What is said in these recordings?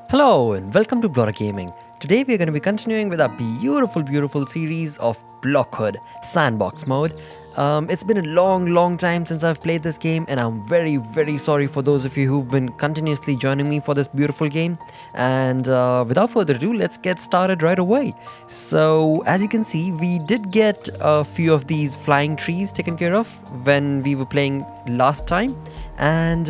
Hello and welcome to Blora Gaming. Today we are going to be continuing with our beautiful series of Blockhood Sandbox mode. It's been a long time since I've played this game, and I'm very sorry for those of you who've been continuously joining me for this beautiful game. And without further ado, let's get started right away. So, as you can see, we did get a few of these flying trees taken care of when we were playing last time, and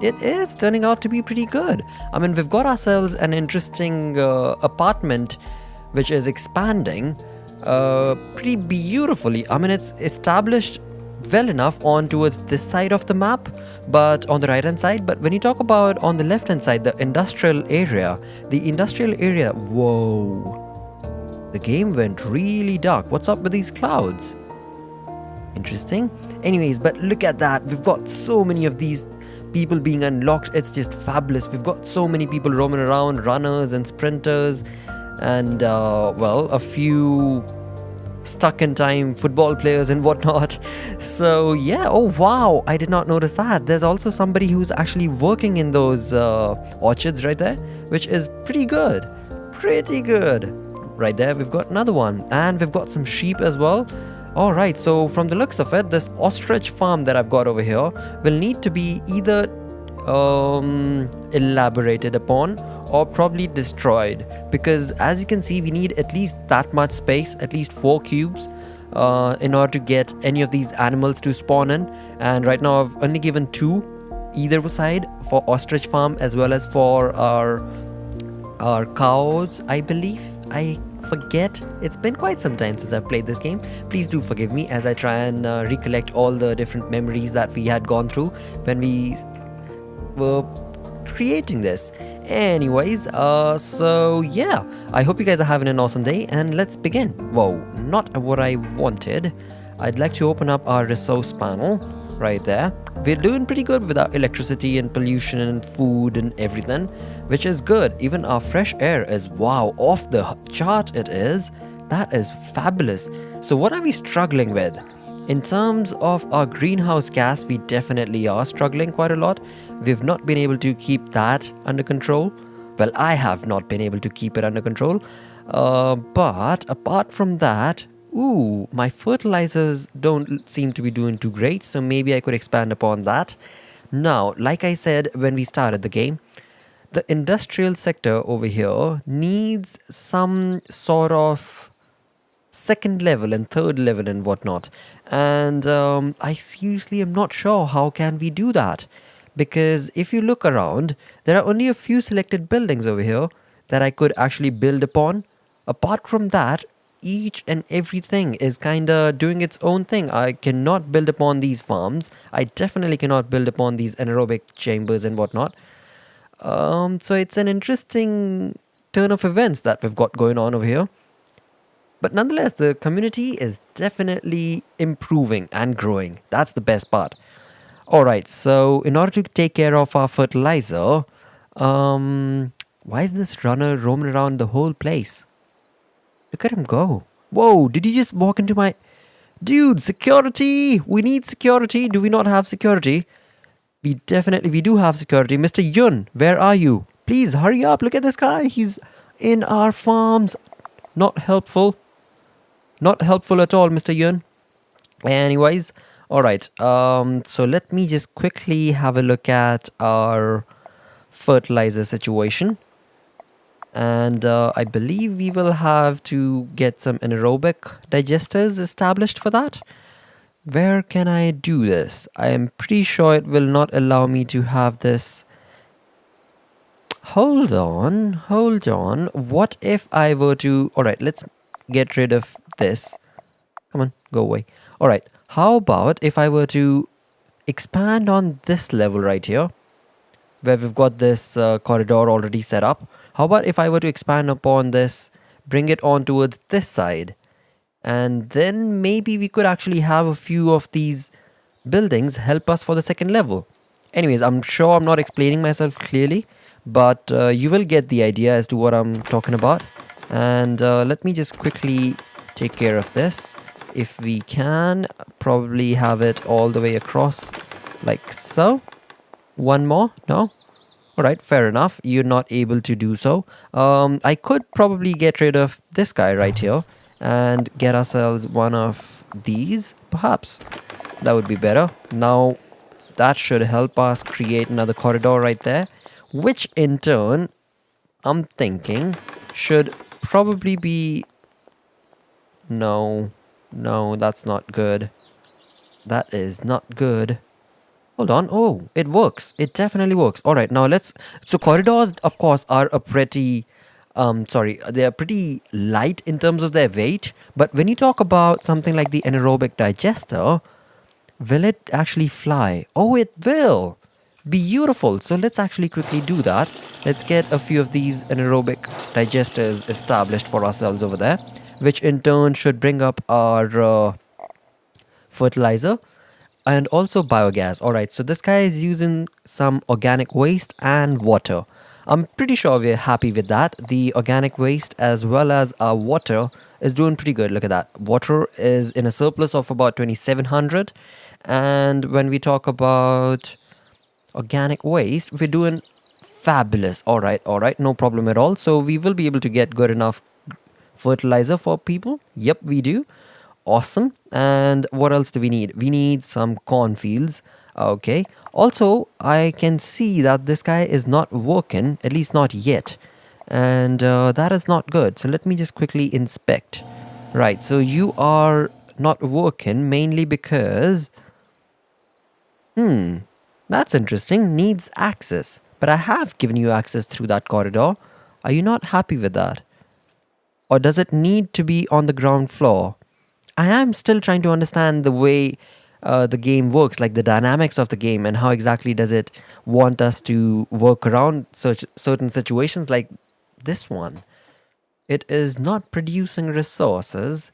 it is turning out to be pretty good. I mean, we've got ourselves an interesting apartment which is expanding pretty beautifully. I mean, it's established well enough on towards this side of the map, but on the right hand side. But when you talk about on the left hand side, the industrial area, whoa, the game went really dark. What's up with these clouds? Interesting. Anyways, but look at that. We've got so many of these people being unlocked. It's just fabulous. We've got so many people roaming around, runners and sprinters, and well, a few stuck in time football players and whatnot. So yeah, oh wow, I did not notice that. There's also somebody who's actually working in those orchards right there, which is pretty good. Right there, we've got another one, and we've got some sheep as well. Alright, so from the looks of it, this ostrich farm that I've got over here will need to be either elaborated upon or probably destroyed, because as you can see, we need at least that much space, at least 4 cubes, in order to get any of these animals to spawn in. And right now I've only given 2 either side, for ostrich farm as well as for our cows, I believe. I forget. It's been quite some time since I've played this game. Please do forgive me as I try and recollect all the different memories that we had gone through when we were creating this. Anyways, so yeah, I hope you guys are having an awesome day, and let's begin. Whoa, not what I wanted. I'd like to open up our resource panel right there. We're doing pretty good with our electricity and pollution and food and everything, which is good. Even our fresh air is, wow, off the chart it is. That is fabulous. So what are we struggling with? In terms of our greenhouse gas, we definitely are struggling quite a lot. We've not been able to keep that under control. Well, I have not been able to keep it under control. But apart from that, ooh, my fertilizers don't seem to be doing too great, so maybe I could expand upon that. Now, like I said when we started the game, the industrial sector over here needs some sort of second level and third level and whatnot. And I seriously am not sure how can we do that, because if you look around, there are only a few selected buildings over here that I could actually build upon. Apart from that, each and everything is kind of doing its own thing. I cannot build upon these farms. I definitely cannot build upon these anaerobic chambers and whatnot. So it's an interesting turn of events that we've got going on over here. But nonetheless, the community is definitely improving and growing. That's the best part. Alright, so in order to take care of our fertilizer, why is this runner roaming around the whole place? Look at him go. Whoa, did he just walk into my... Dude, security! We need security. Do we not have security? We do have security. Mr. Yun, where are you? Please, hurry up. Look at this guy. He's in our farms. Not helpful. Not helpful at all, Mr. Yun. Anyways, alright. So let me just quickly have a look at our fertilizer situation. And I believe we will have to get some anaerobic digesters established for that. Where can I do this? I am pretty sure it will not allow me to have this. Hold on. What if I were to... Alright, let's get rid of this. Come on, go away. Alright, how about if I were to expand on this level right here, where we've got this corridor already set up. How about if I were to expand upon this, bring it on towards this side, and then maybe we could actually have a few of these buildings help us for the second level. Anyways, I'm sure I'm not explaining myself clearly, but you will get the idea as to what I'm talking about. And let me just quickly take care of this. If we can, probably have it all the way across like so. One more? No? All right, fair enough. You're not able to do so. I could probably get rid of this guy right here and get ourselves one of these, perhaps. That would be better. Now, that should help us create another corridor right there, which in turn, I'm thinking, should probably be... No, no, that's not good. That is not good. Hold on. Oh, it works. It definitely works. All right, now let's... So corridors, of course, are a pretty... sorry, they are pretty light in terms of their weight. But when you talk about something like the anaerobic digester, will it actually fly? Oh, it will. Beautiful. So let's actually quickly do that. Let's get a few of these anaerobic digesters established for ourselves over there, which in turn should bring up our fertilizer and also biogas. All right, so this guy is using some organic waste and water. I'm pretty sure we're happy with that. The organic waste as well as our water is doing pretty good. Look at that. Water is in a surplus of about 2700. And when we talk about organic waste, we're doing fabulous. All right, no problem at all. So we will be able to get good enough fertilizer for people. Yep, we do. Awesome. And what else do we need? We need some cornfields. Okay. Also, I can see that this guy is not working, at least not yet. And that is not good. So let me just quickly inspect. Right. So you are not working mainly because... That's interesting. Needs access. But I have given you access through that corridor. Are you not happy with that? Or does it need to be on the ground floor? I am still trying to understand the way the game works, like the dynamics of the game, and how exactly does it want us to work around such certain situations like this one. It is not producing resources,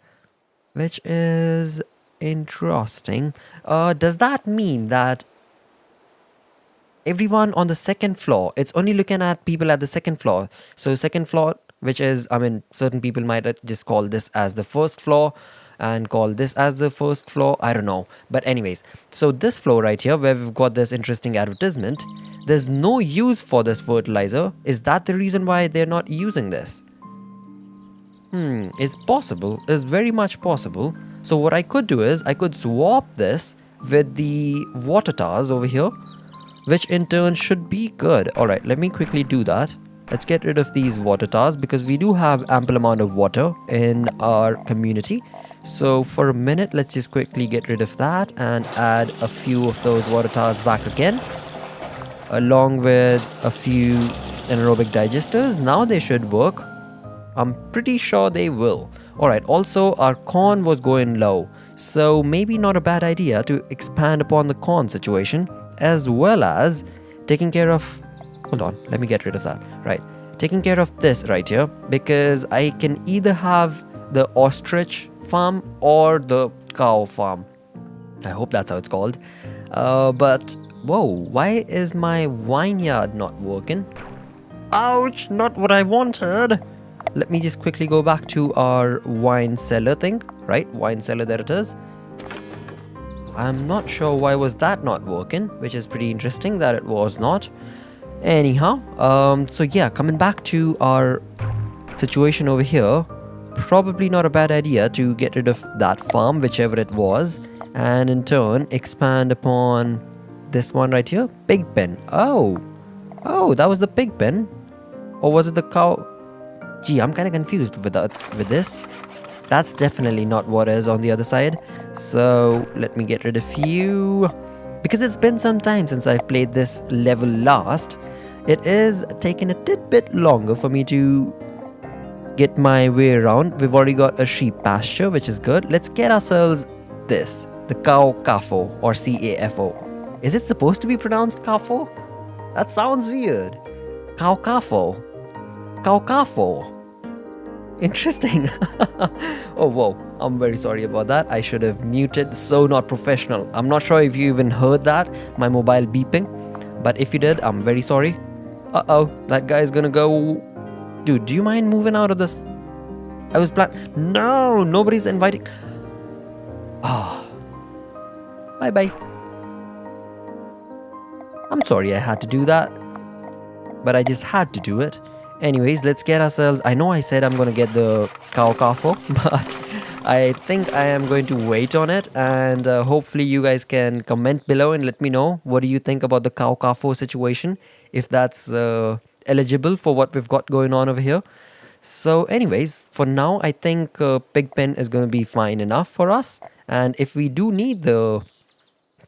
which is interesting. Does that mean that everyone on the second floor, it's only looking at people at the second floor? So second floor, which is, I mean, certain people might just call this as the first floor and call this as the first floor. I don't know. But anyways, so this floor right here where we've got this interesting advertisement, there's no use for this fertilizer. Is that the reason why they're not using this? It's possible. It's very much possible. So what I could do is I could swap this with the water towers over here, which in turn should be good. All right, let me quickly do that. Let's get rid of these water towers because we do have ample amount of water in our community. So for a minute, let's just quickly get rid of that and add a few of those water towers back again, along with a few anaerobic digesters. Now they should work. I'm pretty sure they will. All right, also our corn was going low, so maybe not a bad idea to expand upon the corn situation, as well as taking care of... Hold on, let me get rid of that. Right, taking care of this right here, because I can either have the ostrich farm or the cow farm. I hope that's how it's called. But whoa, why is my vineyard not working? Ouch, not what I wanted. Let me just quickly go back to our wine cellar thing. Right, wine cellar, there it is. I'm not sure why was that not working, which is pretty interesting that it was not. Anyhow, so yeah, coming back to our situation over here, probably not a bad idea to get rid of that farm, whichever it was, and in turn expand upon this one right here, pig pen. Oh, that was the pig pen, or was it the cow? Gee, I'm kind of confused with this. That's definitely not what is on the other side. So let me get rid of you, because it's been some time since I've played this level last. It is taking a tidbit longer for me to get my way around. We've already got a sheep pasture, which is good. Let's get ourselves this, the cow CAFO, or CAFO. Is it supposed to be pronounced CAFO? That sounds weird. Cow CAFO. Cow CAFO. Interesting. Oh, whoa. I'm very sorry about that. I should have muted. So not professional. I'm not sure if you even heard that, my mobile beeping. But if you did, I'm very sorry. Uh-oh. That guy's gonna go... Dude, do you mind moving out of this? I was No, nobody's inviting. Ah. Bye-bye. I'm sorry I had to do that. but I just had to do it. Anyways, let's get ourselves. I know I said I'm gonna get the cow kafo, but I think I am going to wait on it, and hopefully you guys can comment below and let me know what do you think about the cow kafo situation, if that's eligible for what we've got going on over here. So, anyways, for now, I think Pigpen is going to be fine enough for us. And if we do need the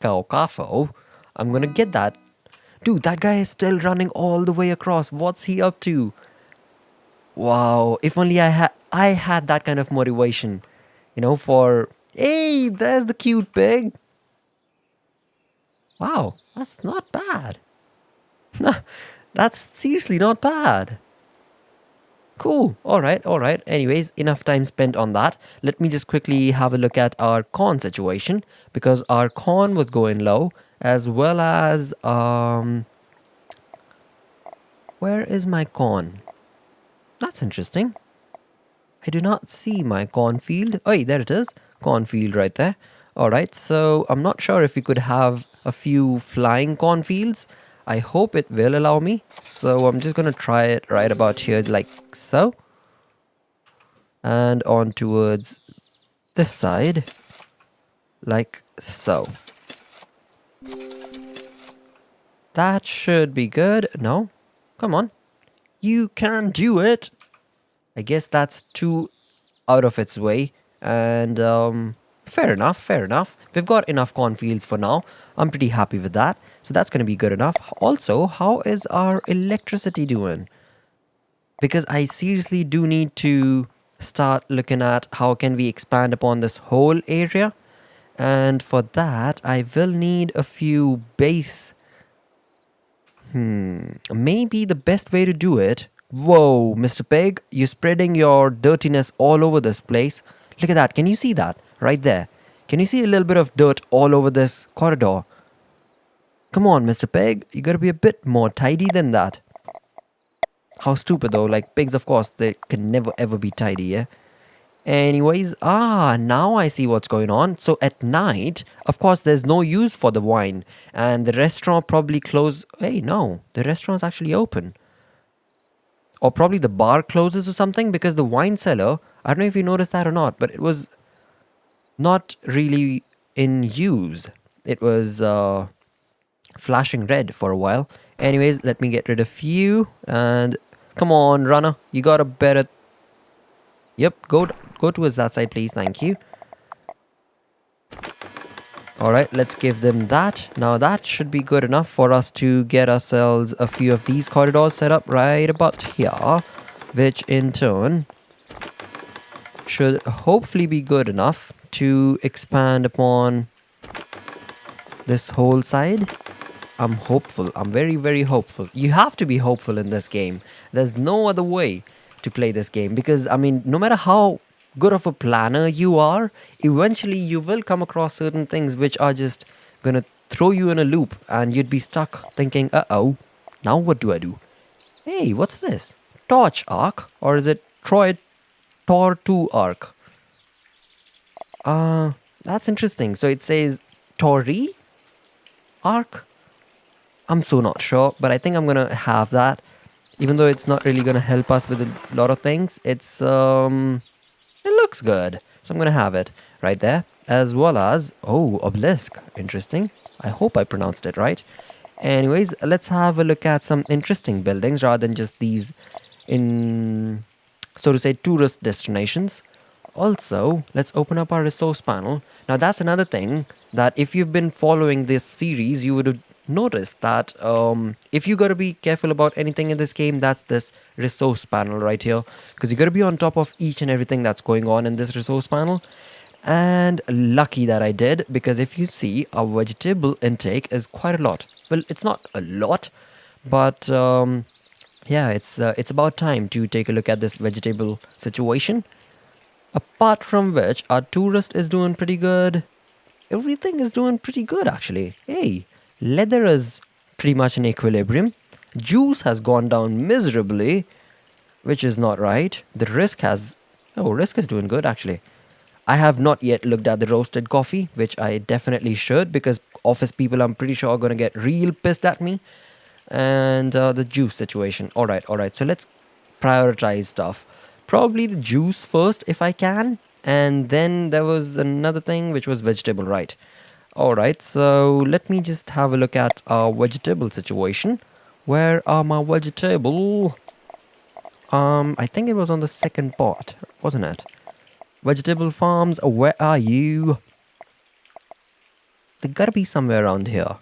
cow kafo, I'm going to get that. Dude, that guy is still running all the way across. What's he up to? Wow, if only I had that kind of motivation, for hey, there's the cute pig. Wow, that's not bad. That's seriously not bad. Cool. All right. All right. Anyways, enough time spent on that. Let me just quickly have a look at our corn situation, because our corn was going low, as well as where is my corn? That's interesting. I do not see my cornfield. Oh, there it is. Cornfield right there. All right. So I'm not sure if we could have a few flying cornfields. I hope it will allow me. So I'm just going to try it right about here like so. And on towards this side like so. That should be good. No? Come on. You can do it. I guess that's too out of its way. And fair enough, fair enough. We've got enough cornfields for now. I'm pretty happy with that. So that's going to be good enough. Also, how is our electricity doing? Because I seriously do need to start looking at how can we expand upon this whole area. And for that, I will need a few base. Maybe the best way to do it. Whoa, Mr. Pig, you're spreading your dirtiness all over this place. Look at that. Can you see that? Right there. Can you see a little bit of dirt all over this corridor? Come on, Mr. Pig. You gotta be a bit more tidy than that. How stupid though. Like pigs, of course, they can never ever be tidy, yeah? Anyways, now I see what's going on. So at night, of course, there's no use for the wine. And the restaurant probably closed. Hey, no. The restaurant's actually open. Or probably the bar closes or something, because the wine cellar, I don't know if you noticed that or not, but it was not really in use. It was flashing red for a while. Anyways, let me get rid of you. And come on, runner. You got a better... Yep, go towards that side, please. Thank you. Alright, let's give them that. Now that should be good enough for us to get ourselves a few of these corridors set up right about here, which in turn should hopefully be good enough to expand upon this whole side. I'm hopeful. I'm very, very hopeful. You have to be hopeful in this game. There's no other way to play this game, because, I mean, no matter how good of a planner you are, eventually you will come across certain things which are just gonna throw you in a loop, and you'd be stuck thinking, uh-oh, now what do I do? Hey, what's this? Torch Arc? Or is it Tor 2 Arc? That's interesting. So it says Tori Arc? I'm so not sure, but I think I'm gonna have that. Even though it's not really gonna help us with a lot of things, it's it looks good. So I'm gonna have it right there. As well as, oh, obelisk. Interesting. I hope I pronounced it right. Anyways, let's have a look at some interesting buildings rather than just these in, so to say, tourist destinations. Also, let's open up our resource panel. Now that's another thing that if you've been following this series, you would have noticed that if you got to be careful about anything in this game, that's this resource panel right here, because you got to be on top of each and everything that's going on in this resource panel. And lucky that I did, because if you see, our vegetable intake is quite a lot. Well, it's not a lot, but yeah, it's about time to take a look at this vegetable situation. Apart from which, our tourist is doing pretty good. Everything is doing pretty good, actually. Hey, leather is pretty much in equilibrium. Juice has gone down miserably, which is not right. The risk has... Oh, risk is doing good, actually. I have not yet looked at the roasted coffee, which I definitely should, because office people, I'm pretty sure, are going to get real pissed at me. and the juice situation. All right. So let's prioritize stuff. Probably the juice first if I can, and then there was another thing which was vegetable, right? All right. So let me just have a look at our vegetable situation. Where are my vegetable? I think it was on the second part, wasn't it? Vegetable farms, where are you? They gotta be somewhere around here.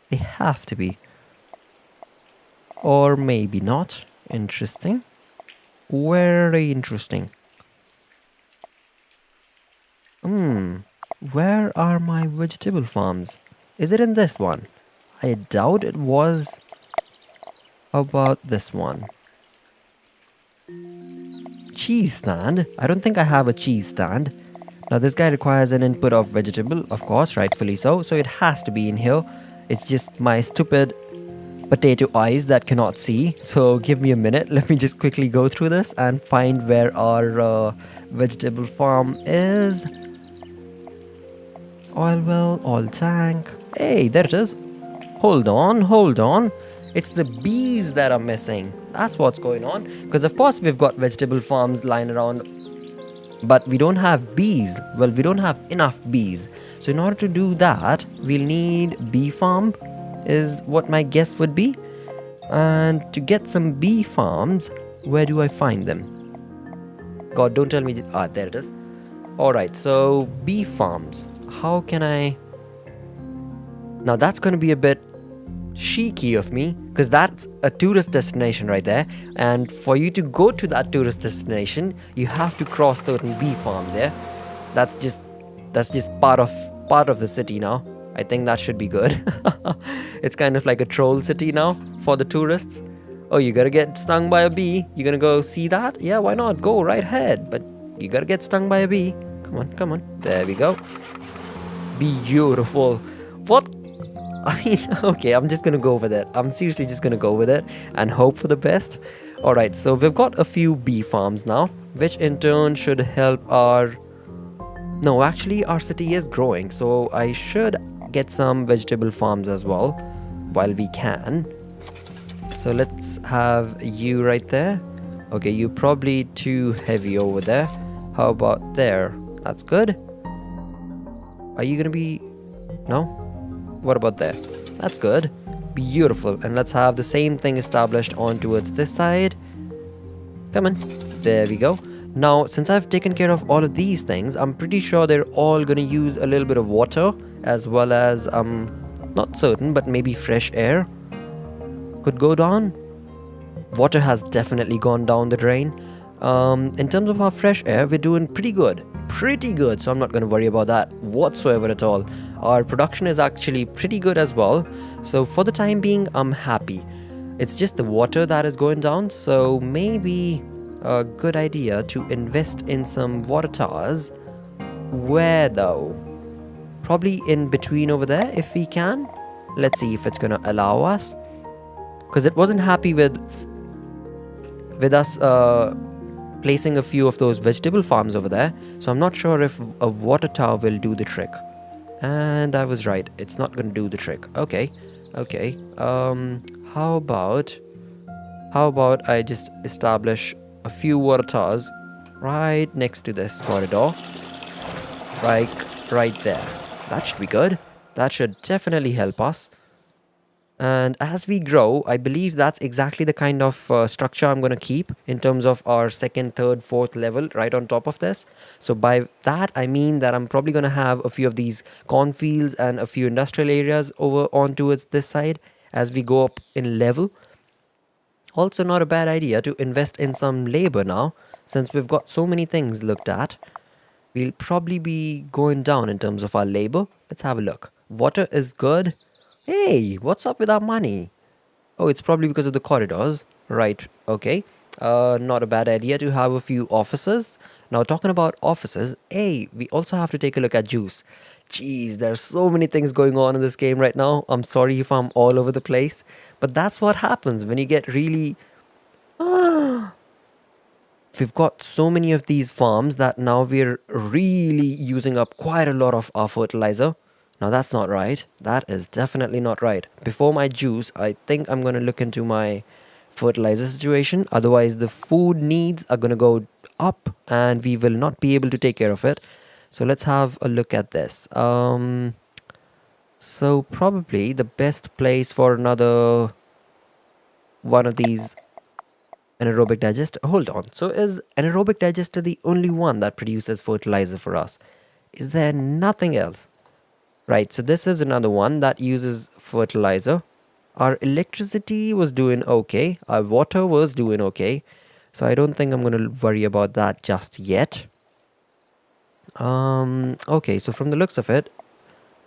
They have to be. Or maybe not. Interesting. Very interesting. Where are my vegetable farms? Is it in this one? I doubt it was. How about this one? Cheese stand? I don't think I have a cheese stand. Now this guy requires an input of vegetable, of course, rightfully so. So it has to be in here. It's just my stupid potato eyes that cannot see. So give me a minute. Let me just quickly go through this and find where our vegetable farm is. Oil well, oil tank. Hey, there it is. Hold on, hold on. It's the bees that are missing. That's what's going on. Because of course we've got vegetable farms lying around, but we don't have bees. Well, we don't have enough bees. So in order to do that, we'll need bee farm, is what my guess would be. And to get some bee farms, where do I find them? God, don't tell me. Ah, there it is. Alright, so bee farms. How can I... Now that's going to be a bit cheeky of me, because that's a tourist destination right there, and for you to go to that tourist destination you have to cross certain bee farms. Yeah, that's just part of the city now. I think that should be good. It's kind of like a troll city now for the tourists. Oh, you gotta get stung by a bee, you're gonna go see that? Yeah, why not? Go right ahead, but you gotta get stung by a bee. Come on, there we go. Beautiful. What? I mean, okay, I'm just gonna go with it. I'm seriously just gonna go with it and hope for the best. Alright, so we've got a few bee farms now, which in turn should help our... No, actually our city is growing, so I should get some vegetable farms as well while we can. So let's have you right there. Okay, you're probably too heavy over there. How about there? That's good. Are you gonna be... No? What about there? That's good. Beautiful. And let's have the same thing established on towards this side. Come on. There we go. Now, since I've taken care of all of these things, I'm pretty sure they're all going to use a little bit of water, as well as, not certain, but maybe fresh air could go down. Water has definitely gone down the drain. In terms of our fresh air, we're doing pretty good. So I'm not going to worry about that whatsoever at all. Our production is actually pretty good as well, so for the time being I'm happy. It's just the water that is going down, so maybe a good idea to invest in some water towers. Where though? Probably in between over there if we can. Let's see if it's gonna allow us, because it wasn't happy with us placing a few of those vegetable farms over there, so I'm not sure if a water tower will do the trick. And I was right, it's not gonna do the trick. Okay. How about I just establish a few water towers right next to this corridor, right there. That should be good. That should definitely help us. And as we grow, I believe that's exactly the kind of structure I'm going to keep in terms of our second, third, fourth level right on top of this. So by that, I mean that I'm probably going to have a few of these cornfields and a few industrial areas over on towards this side as we go up in level. Also, not a bad idea to invest in some labor now, since we've got so many things looked at. We'll probably be going down in terms of our labor. Let's have a look. Water is good. Hey, what's up with our money? Oh, it's probably because of the corridors. Right, okay. Not a bad idea to have a few offices. Now, talking about offices, hey, we also have to take a look at juice. Jeez, there are so many things going on in this game right now. I'm sorry if I'm all over the place, but that's what happens when you get really... We've got so many of these farms that now we're really using up quite a lot of our fertilizer. Now that's not right. That is definitely not right. Before my juice, I think I'm going to look into my fertilizer situation. Otherwise, the food needs are going to go up and we will not be able to take care of it. So let's have a look at this. So probably the best place for another one of these anaerobic digester. Hold on. So is anaerobic digester the only one that produces fertilizer for us? Is there nothing else? Right, so this is another one that uses fertilizer. Our electricity was doing okay. Our water was doing okay. So I don't think I'm going to worry about that just yet. Okay, so from the looks of it,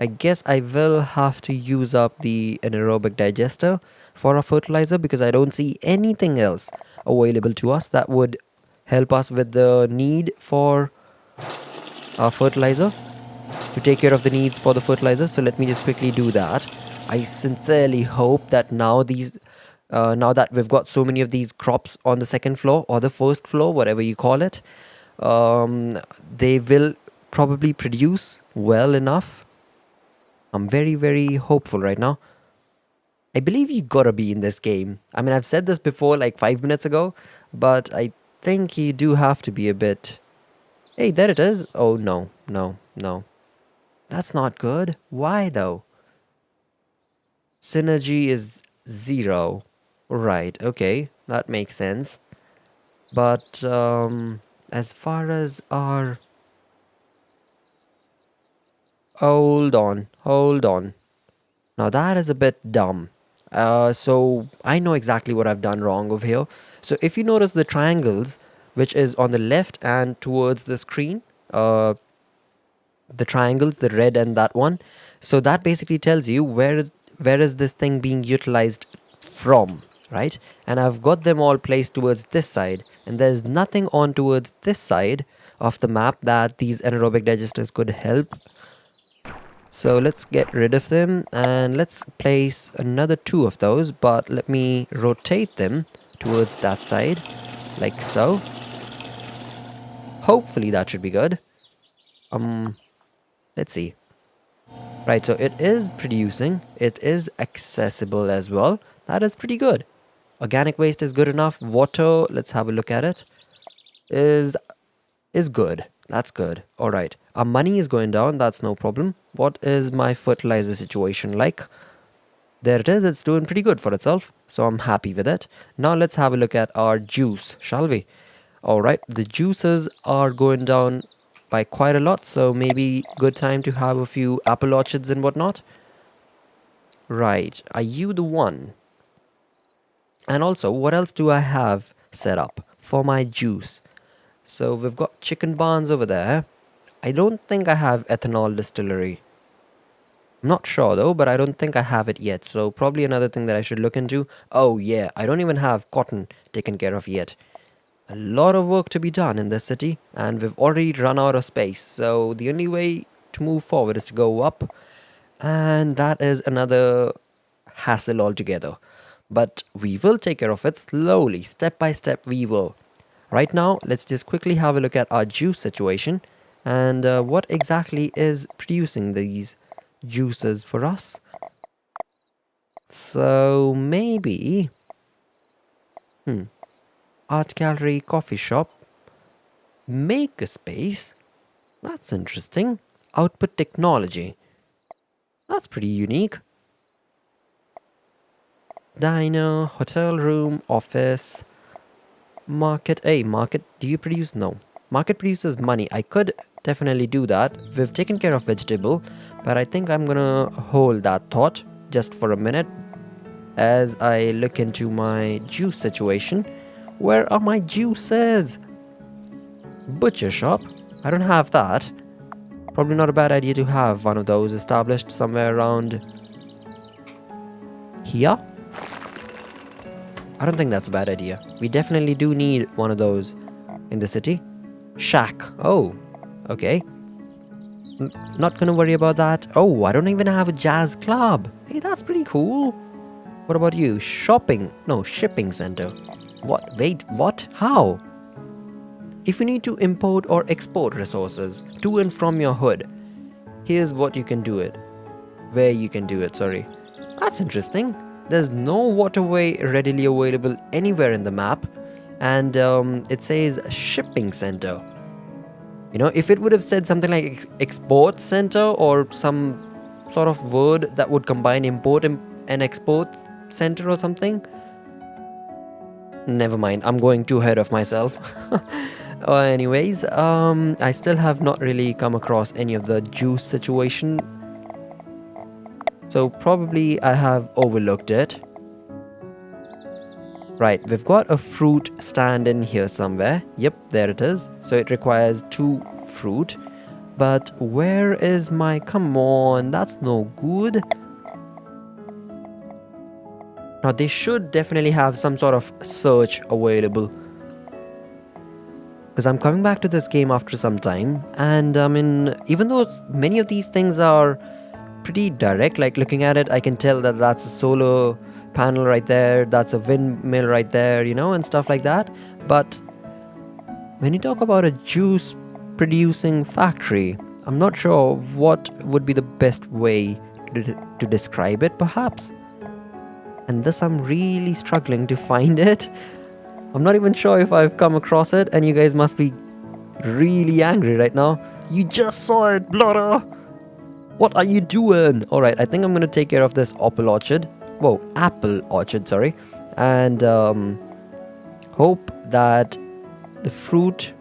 I guess I will have to use up the anaerobic digester for our fertilizer because I don't see anything else available to us that would help us with the need for our fertilizer, to take care of the needs for the fertilizer. So let me just quickly do that. I sincerely hope that now that we've got so many of these crops on the second floor or the first floor, whatever you call it, they will probably produce well enough. I'm very, very hopeful right now. I believe you gotta be in this game. I mean, I've said this before like 5 minutes ago, but I think you do have to be a bit. Hey, there it is. Oh, no, no, no. That's not good. Why though? Synergy is 0. Right, okay. That makes sense. But as far as our... Hold on, hold on. Now that is a bit dumb. So I know exactly what I've done wrong over here. So if you notice the triangles, which is on the left and towards the screen, the triangles, the red and that one, so that basically tells you where is this thing being utilized from, right? And I've got them all placed towards this side, and there's nothing on towards this side of the map that these anaerobic digesters could help. So let's get rid of them and let's place another 2 of those, but let me rotate them towards that side like so. Hopefully that should be good. Let's see. Right, so it is producing, it is accessible as well. That is pretty good. Organic waste is good enough. Water, let's have a look at it. Is good. That's good. All right. Our money is going down. That's no problem. What is my fertilizer situation like? There it is. It's doing pretty good for itself. So I'm happy with it. Now let's have a look at our juice, shall we? All right. The juices are going down by quite a lot. So maybe good time to have a few apple orchards and whatnot. Right. Are you the one? And also, what else do I have set up for my juice? So we've got chicken barns over there. I don't think I have ethanol distillery. I'm not sure though, but I don't think I have it yet. So probably another thing that I should look into. Oh yeah, I don't even have cotton taken care of yet. A lot of work to be done in this city, and we've already run out of space. So the only way to move forward is to go up, and that is another hassle altogether. But we will take care of it slowly, step by step we will. Right now, let's just quickly have a look at our juice situation and what exactly is producing these juices for us. So maybe art gallery, coffee shop, maker space. That's interesting. Output technology. That's pretty unique. Diner, hotel room, office, market. Hey, market, do you produce? No. Market produces money. I could definitely do that. We've taken care of vegetable, but I think I'm gonna hold that thought just for a minute as I look into my juice situation. Where are my juices? Butcher shop. I don't have that. Probably not a bad idea to have one of those established somewhere around here. I don't think that's a bad idea. We definitely do need one of those in the city. Shack. Oh, okay. Not gonna worry about that. Oh, I don't even have a jazz club. Hey, that's pretty cool. What about you? Shopping. No, shipping center. What? Wait, what? How? If you need to import or export resources to and from your hood, here's what you can do it. where you can do it, sorry. That's interesting. There's no waterway readily available anywhere in the map, and it says shipping center. You know, if it would have said something like export center or some sort of word that would combine import and export center or something. Never mind, I'm going too ahead of myself. Anyways, I still have not really come across any of the juice situation. So probably I have overlooked it. Right, we've got a fruit stand in here somewhere. Yep, there it is. So it requires 2 fruit. But where is my... Come on, that's no good. Now they should definitely have some sort of search available. Because I'm coming back to this game after some time. And I mean, even though many of these things are pretty direct, like looking at it, I can tell that that's a solar panel right there, that's a windmill right there, you know, and stuff like that. But when you talk about a juice producing factory, I'm not sure what would be the best way to describe it, perhaps. And this, I'm really struggling to find it. I'm not even sure if I've come across it, and you guys must be really angry right now. You just saw it, Blotter! What are you doing? Alright, I think I'm gonna take care of this apple orchard. Whoa, apple orchard, sorry. And hope that the fruit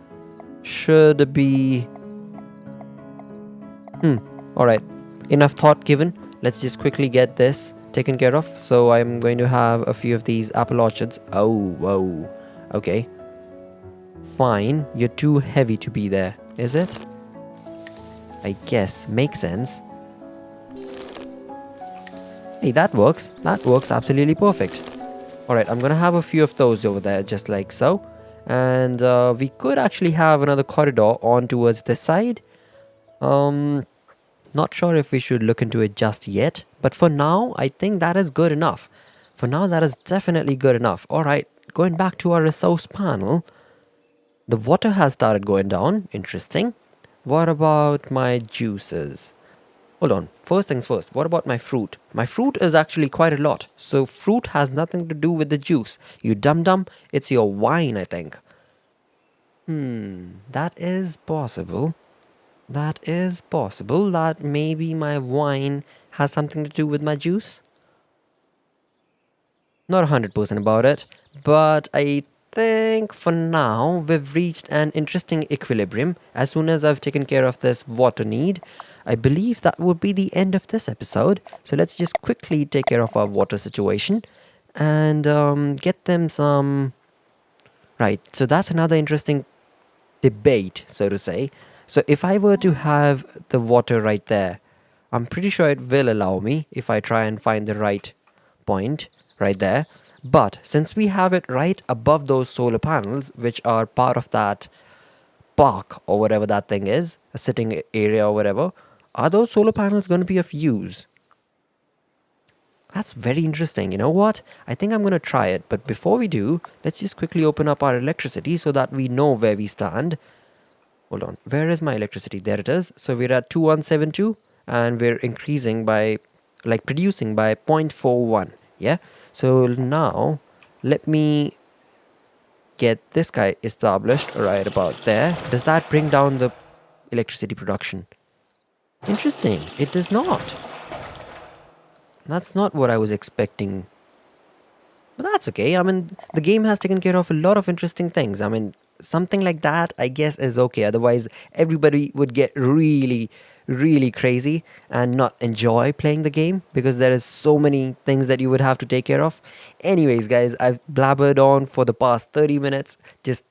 should be... Alright, enough thought given. Let's just quickly get this taken care of. So I'm going to have a few of these apple orchards. Oh, whoa. Okay. Fine. You're too heavy to be there, is it? I guess. Makes sense. Hey, that works. That works absolutely perfect. Alright, I'm gonna have a few of those over there, just like so. And we could actually have another corridor on towards this side. Not sure if we should look into it just yet. But for now, I think that is good enough. For now, that is definitely good enough. Alright, going back to our resource panel. The water has started going down. Interesting. What about my juices? Hold on. First things first. What about my fruit? My fruit is actually quite a lot. So fruit has nothing to do with the juice. You dum-dum. It's your wine, I think. That is possible. That is possible. That maybe my wine has something to do with my juice. Not 100% about it. But I think for now we've reached an interesting equilibrium. As soon as I've taken care of this water need, I believe that would be the end of this episode. So let's just quickly take care of our water situation and get them some... Right, so that's another interesting debate, so to say. So if I were to have the water right there, I'm pretty sure it will allow me if I try and find the right point right there. But since we have it right above those solar panels, which are part of that park or whatever that thing is, a sitting area or whatever, are those solar panels going to be of use? That's very interesting. You know what? I think I'm going to try it. But before we do, let's just quickly open up our electricity so that we know where we stand. Hold on. Where is my electricity? There it is. So we're at 2172 and we're increasing by, like producing by 0.41. Yeah. So now let me get this guy established right about there. Does that bring down the electricity production? Interesting. It does not. That's not what I was expecting. But that's okay. I mean, the game has taken care of a lot of interesting things. I mean, something like that, I guess, is okay. Otherwise, everybody would get really, really crazy and not enjoy playing the game because there is so many things that you would have to take care of. Anyways, guys, I've blabbered on for the past 30 minutes, just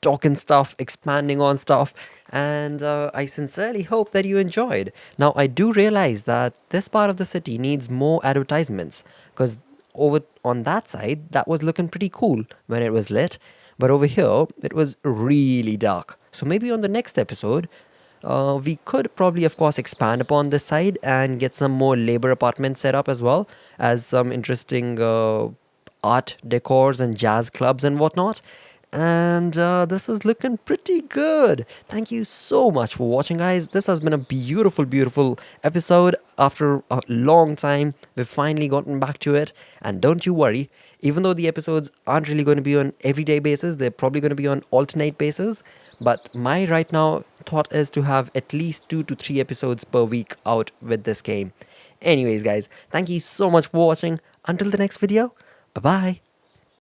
talking stuff, expanding on stuff, and I sincerely hope that you enjoyed. Now, I do realize that this part of the city needs more advertisements because over on that side, that was looking pretty cool when it was lit, but over here, it was really dark. So maybe on the next episode, we could probably, of course, expand upon this side and get some more labor apartments set up as well as some interesting art decors and jazz clubs and whatnot. and this is looking pretty good. Thank you so much for watching, guys. This has been a beautiful episode. After a long time, we've finally gotten back to it. And don't you worry, even though the episodes aren't really going to be on everyday basis, they're probably going to be on alternate basis. But my right now thought is to have at least 2 to 3 episodes per week out with this game. Anyways, guys, thank you so much for watching. Until the next video, bye bye.